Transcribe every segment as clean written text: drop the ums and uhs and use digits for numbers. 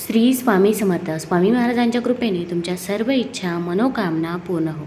श्री स्वामी समर्थ. स्वामी महाराजांच्या कृपेने तुमच्या सर्व इच्छा मनोकामना पूर्ण हो.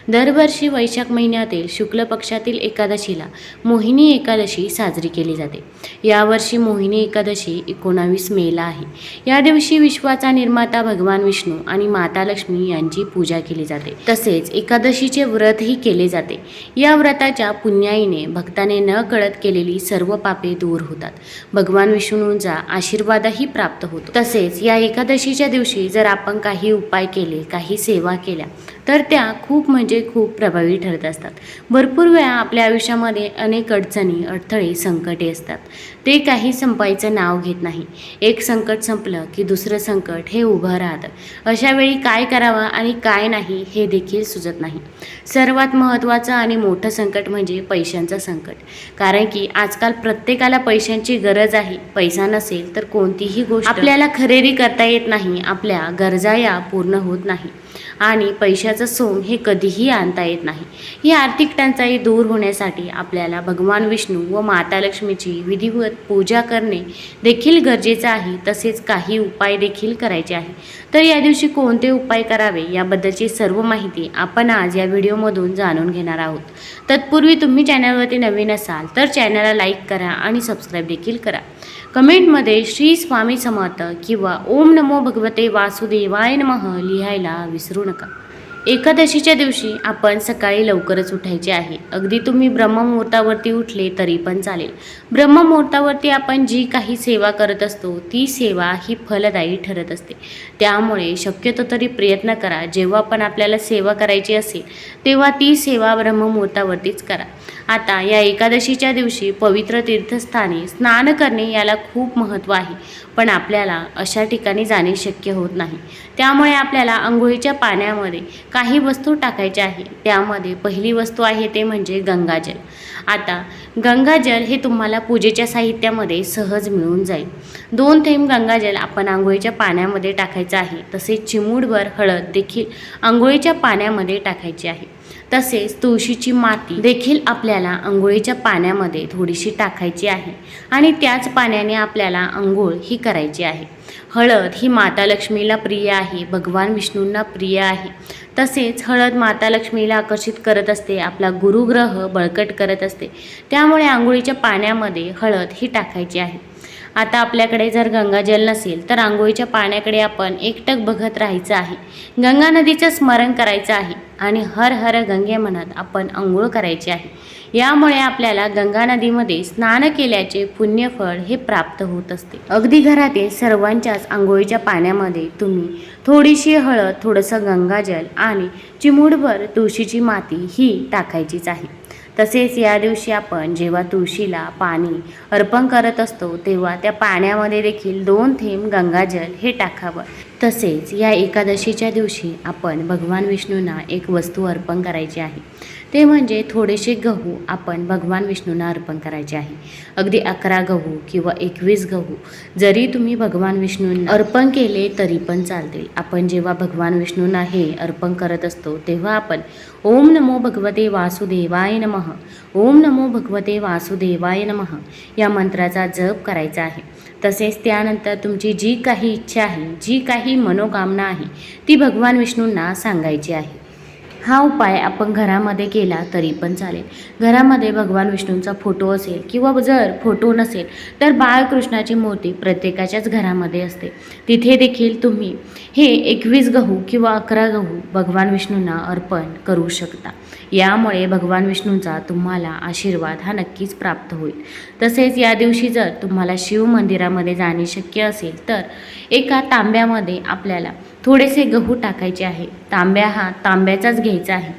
दरवर्षी वैशाख महिन्यातील शुक्ल पक्षातील एकादशीला मोहिनी एकादशी साजरी केली जाते. यावर्षी मोहिनी एकादशी 19 मेला आहे. या दिवशी विश्वाचा निर्माता भगवान विष्णू आणि माता लक्ष्मी यांची पूजा केली जाते. तसेच एकादशीचे व्रतही केले जाते. या व्रताच्या पुण्याईने भक्ताने न कळत केलेली सर्व पापे दूर होतात. भगवान विष्णूंचा आशीर्वादही प्राप्त होतो. तसेच या एकादशीच्या दिवशी जर आपण काही उपाय केले, काही सेवा केल्या तर त्या खूप प्रभावी ठरत असतात. भरपूर वेळा आपल्या आयुष्यामध्ये अनेक अडचणी, अडथळे, संकटे असतात. ते काही संपायचं नाव घेत नाही. एक संकट संपलं की दुसरं संकट हे उभं राहतं. अशा वेळी काय करावं आणि काय नाही हे देखील सुचत नाही. सर्वात महत्त्वाचं आणि मोठं संकट म्हणजे पैशांचं संकट. कारण की आजकाल प्रत्येकाला पैशांची गरज आहे. पैसा नसेल तर कोणतीही गोष्ट आपल्याला खरेदी करता येत नाही. आपल्या गरजा या पूर्ण होत नाही आणि पैशाचं सोंग हे कधीही आणता येत नाही. ही आर्थिक टंचाई दूर होण्यासाठी आपल्याला भगवान विष्णू व माता लक्ष्मीची विधिवत पूजा करणे देखील गरजेचं आहे. तसेच काही उपाय देखील करायचे आहे. तर या दिवशी कोणते उपाय करावे याबद्दलची सर्व माहिती आपण आज या व्हिडिओमधून जाणून घेणार आहोत. तत्पूर्वी तुम्ही चॅनलवरती नवीन असाल तर चॅनलला लाईक करा आणि सबस्क्राईब देखील करा. कमेंटमध्ये श्री स्वामी समर्थ किंवा ओम नमो भगवते वासुदेवाय नमः लिहायला विसरू नका. एकादशीच्या दिवशी आपण सकाळी लवकरच उठायचे आहे. अगदी तुम्ही ब्रह्ममुहूर्तावरती उठले तरी पण चालेल. ब्रह्ममुहूर्तावरती आपण जी काही सेवा करत असतो ती सेवा ही फलदायी ठरत असते. त्यामुळे शक्यतो तरी प्रयत्न करा, जेव्हा पण आपल्याला सेवा करायची असेल तेव्हा ती सेवा ब्रह्ममुहूर्तावरतीच करा. आता या एकादशीच्या दिवशी पवित्र तीर्थस्थानी स्नान करणे याला खूप महत्त्व आहे. पण आपल्याला अशा ठिकाणी जाणे शक्य होत नाही. त्यामुळे आपल्याला अंघोळीच्या पाण्यामध्ये काही वस्तू टाकायच्या आहे. त्यामध्ये पहिली वस्तू आहे ते म्हणजे गंगाजल. आता गंगाजल हे तुम्हाला पूजेच्या साहित्यामध्ये सहज मिळून जाईल. 2 थेंब गंगाजल आपण अंघोळीच्या पाण्यामध्ये टाकायचं आहे. तसेच चिमूटभर हळद देखील अंघोळीच्या पाण्यामध्ये टाकायची आहे. तसेच तुळशीची माती देखील आपल्याला अंघोळीच्या पाण्यामध्ये थोडीशी टाकायची आहे आणि त्याच पाण्याने आपल्याला अंघोळ ही करायची आहे. हळद ही माता लक्ष्मीला प्रिय आहे, भगवान विष्णूंना प्रिय आहे. तसेच हळद माता लक्ष्मीला आकर्षित करत असते, आपला गुरुग्रह बळकट करत असते. त्यामुळे अंघोळीच्या पाण्यामध्ये हळद ही टाकायची आहे. आता आपल्याकडे जर गंगाजल नसेल तर आंघोळीच्या पाण्याकडे आपण एकटक बघत राहायचं आहे. गंगा नदीचं स्मरण करायचं आहे आणि हर हर गंगे म्हणत आपण आंघोळ करायची आहे. यामुळे आपल्याला गंगा नदीमध्ये स्नान केल्याचे पुण्यफळ हे प्राप्त होत असते. अगदी घरातील सर्वांच्याच आंघोळीच्या पाण्यामध्ये तुम्ही थोडीशी हळद, थोडंसं गंगाजल आणि चिमूटभर तुळशीची माती ही टाकायचीच आहे. तसेच या दिवशी आपण जेव्हा तुळशीला पाणी अर्पण करत असतो तेव्हा त्या पाण्यामध्ये देखील 2 थेंब गंगाजल हे टाकावं. तसेच या एकादशीच्या दिवशी आपण भगवान विष्णूंना एक वस्तू अर्पण करायची आहे. ते म्हणजे थोडेसे गहू आपण भगवान विष्णूंना अर्पण करायचे आहे. अगदी 11 गहू किंवा 21 गहू जरी तुम्ही भगवान विष्णूंना अर्पण केले तरी पण चालतील. आपण जेव्हा भगवान विष्णूंना हे अर्पण करत असतो तेव्हा आपण ओम नमो भगवते वासुदेवाय नमः, ओम नमो भगवते वासुदेवाय नमः या मंत्राचा जप करायचा आहे. तसेच त्यानंतर तुमची जी काही इच्छा आहे, जी काही मनोकामना आहे ती भगवान विष्णूंना सांगायची आहे. हा उपाय आपण घरामध्ये केला तरी पण चालेल. घरामध्ये भगवान विष्णूंचा फोटो असेल किंवा जर फोटो नसेल तर बाळकृष्णाची मूर्ती प्रत्येकाच्याच घरामध्ये असते. तिथे देखील तुम्ही हे 21 गहू किंवा 11 गहू भगवान विष्णूंना अर्पण करू शकता. यामुळे भगवान विष्णूंचा तुम्हाला आशीर्वाद हा नक्कीच प्राप्त होईल. तसेच या दिवशी जर तुम्हाला शिव मंदिरामध्ये जाणे शक्य असेल तर एका तांब्यामध्ये आपल्याला थोडेसे गहू टाकायचे आहे. तांब्या हा तांब्याचाच घ्यायचा आहे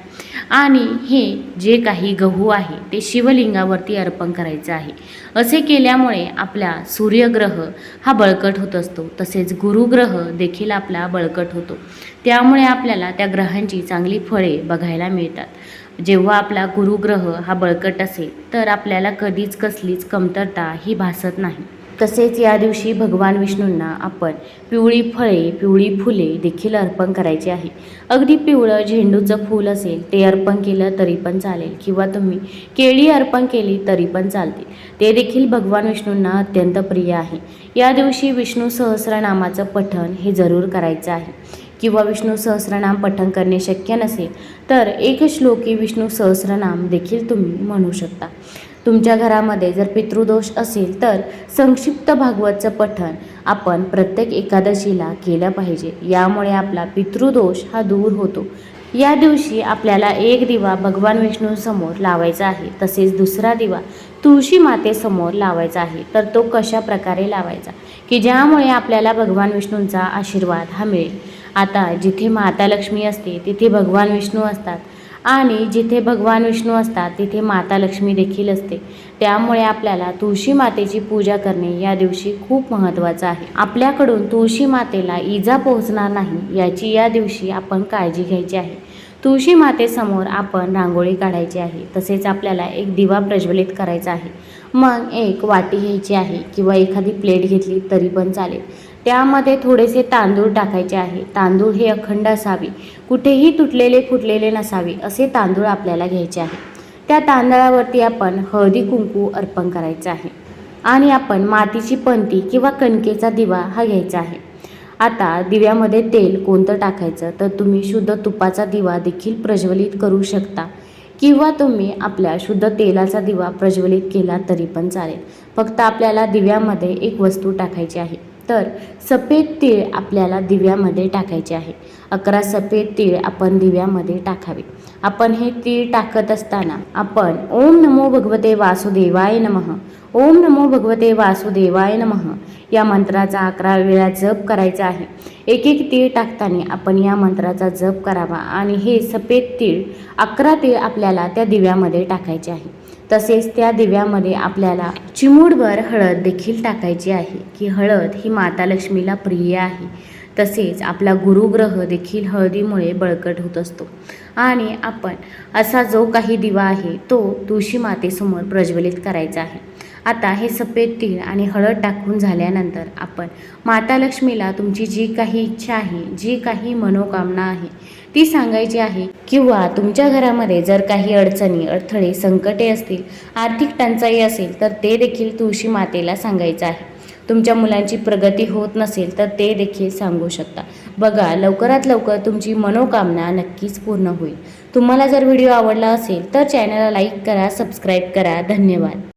आणि हे जे काही गहू आहे ते शिवलिंगावरती अर्पण करायचं आहे. असे केल्यामुळे आपला सूर्यग्रह हा बळकट होत असतो. तसेच गुरुग्रह देखील आपला बळकट होतो. त्यामुळे आपल्याला त्या ग्रहांची चांगली फळे बघायला मिळतात. जेव्हा आपला गुरुग्रह हा बळकट असेल तर आपल्याला कधीच कसलीच कमतरता ही भासत नाही. तसेच या दिवशी भगवान विष्णूंना आपण पिवळी फळे, पिवळी फुले देखील अर्पण करायची आहे. अगदी पिवळं झेंडूचं फूल असेल ते अर्पण केलं तरी पण चालेल किंवा तुम्ही केळी अर्पण केली तरी पण चालते. ते देखील भगवान विष्णूंना अत्यंत प्रिय आहे. या दिवशी विष्णू सहस्रनामाचं पठण हे जरूर करायचं आहे किंवा विष्णू सहस्रनाम पठण करणे शक्य नसेल तर एक श्लोकी विष्णू सहस्रनाम देखील तुम्ही म्हणू शकता. तुमच्या घरामध्ये जर पितृदोष असेल तर संक्षिप्त भागवतचं पठण आपण प्रत्येक एकादशीला केलं पाहिजे. यामुळे आपला पितृदोष हा दूर होतो. या दिवशी आपल्याला एक दिवा भगवान विष्णूंसमोर लावायचा आहे. तसेच दुसरा दिवा तुळशी मातेसमोर लावायचा आहे. तर तो कशा प्रकारे लावायचा की ज्यामुळे आपल्याला भगवान विष्णूंचा आशीर्वाद हा मिळेल. आता जिथे माता लक्ष्मी असते तिथे भगवान विष्णू असतात आणि जिथे भगवान विष्णू असतात तिथे माता लक्ष्मी देखील असते. त्यामुळे आपल्याला तुळशी मातेची पूजा करणे या दिवशी खूप महत्त्वाचं आहे. आपल्याकडून तुळशी मातेला इजा पोहोचणार नाही याची या दिवशी आपण काळजी घ्यायची आहे. तुळशी मातेसमोर आपण रांगोळी काढायची आहे. तसेच आपल्याला एक दिवा प्रज्वलित करायचा आहे. मग एक वाटी घ्यायची आहे किंवा एखादी प्लेट घेतली तरी पण चालेल. त्यामध्ये थोडेसे तांदूळ टाकायचे आहे. तांदूळ हे अखंड असावे, कुठेही तुटलेले फुटलेले नसावे असे तांदूळ आपल्याला घ्यायचे आहे. त्या तांदळावरती आपण हळदी कुंकू अर्पण करायचं आहे आणि आपण मातीची पंती किंवा कणकेचा दिवा हा घ्यायचा आहे. आता दिव्यामध्ये तेल कोणतं टाकायचं तर तुम्ही शुद्ध तुपाचा दिवा देखील प्रज्वलित करू शकता किंवा तुम्ही आपल्या शुद्ध तेलाचा दिवा प्रज्वलित केला तरी पण चालेल. फक्त आपल्याला दिव्यामध्ये एक वस्तू टाकायची आहे. तर सफेद तीळ आपल्याला दिव्यामध्ये टाकायचे आहे. 11 सफेद तीळ आपण दिव्यामध्ये टाकावे. आपण हे तीळ टाकत असताना आपण ओम नमो भगवते वासुदेवाय नमः, ओम नमो भगवते वासुदेवाय नमः या मंत्राचा 11 वेळा जप करायचा आहे. एक एक तीळ टाकताना आपण या मंत्राचा जप करावा आणि हे सफेद तीळ 11 तीळ आपल्याला त्या दिव्यामध्ये टाकायचे आहे. तसेच त्या दिव्यामध्ये आपल्याला चिमूटभर हळद देखील टाकायची आहे की हळद ही माता लक्ष्मीला प्रिय आहे. तसेच आपला गुरुग्रह देखील हळदीमुळे बळकट होत असतो आणि आपण असा जो काही दिवा आहे तो तुळशी मातेसमोर प्रज्वलित करायचा आहे. आता हे सफेद तीळ आणि हळद टाकून झाल्यानंतर आपण माता लक्ष्मीला तुमची जी काही इच्छा आहे, जी काही मनोकामना आहे ती सांगायची आहे किंवा तुमच्या घरामध्ये जर काही अडचणी, अडथळे, संकटे असतील, आर्थिक टंचाई असेल तर ते देखील तुळशी मातेला सांगायचं आहे. तुमच्या मुलांची प्रगती होत नसेल तर ते देखील सांगू शकता. बघा, लवकरात लवकर तुमची मनोकामना नक्कीच पूर्ण होईल. तुम्हाला जर व्हिडिओ आवडला असेल तर चॅनलला लाईक करा, सबस्क्राईब करा. धन्यवाद.